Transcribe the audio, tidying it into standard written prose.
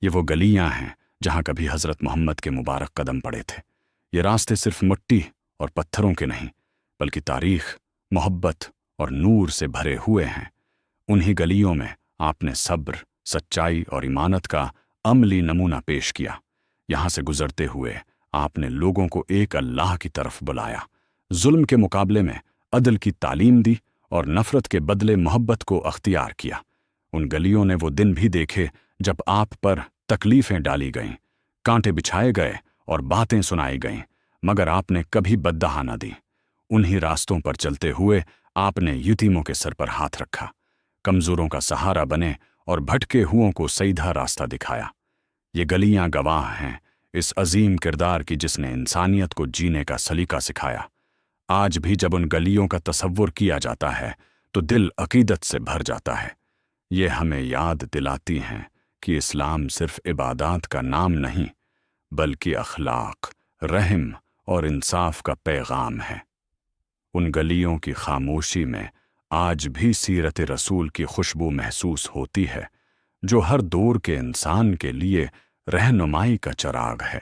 یہ وہ گلیاں ہیں جہاں کبھی حضرت محمد کے مبارک قدم پڑے تھے۔ یہ راستے صرف مٹی اور پتھروں کے نہیں، بلکہ تاریخ، محبت اور نور سے بھرے ہوئے ہیں۔ انہی گلیوں میں آپ نے صبر، سچائی اور ایمانت کا عملی نمونہ پیش کیا۔ یہاں سے گزرتے ہوئے آپ نے لوگوں کو ایک اللہ کی طرف بلایا، ظلم کے مقابلے میں عدل کی تعلیم دی اور نفرت کے بدلے محبت کو اختیار کیا۔ ان گلیوں نے وہ دن بھی دیکھے جب آپ پر تکلیفیں ڈالی گئیں، کانٹے بچھائے گئے اور باتیں سنائی گئیں، مگر آپ نے کبھی بددہا نہ دی۔ انہی راستوں پر چلتے ہوئے آپ نے یتیموں کے سر پر ہاتھ رکھا، کمزوروں کا سہارا بنے اور بھٹکے ہوئوں کو سیدھا راستہ دکھایا۔ یہ گلیاں گواہ ہیں اس عظیم کردار کی جس نے انسانیت کو جینے کا سلیقہ سکھایا۔ آج بھی جب ان گلیوں کا تصور کیا جاتا ہے تو دل عقیدت سے بھر جاتا ہے۔ یہ ہمیں یاد دلاتی ہیں کہ اسلام صرف عبادات کا نام نہیں، بلکہ اخلاق، رحم اور انصاف کا پیغام ہے۔ ان گلیوں کی خاموشی میں آج بھی سیرت رسول کی خوشبو محسوس ہوتی ہے، جو ہر دور کے انسان کے لیے رہنمائی کا چراغ ہے۔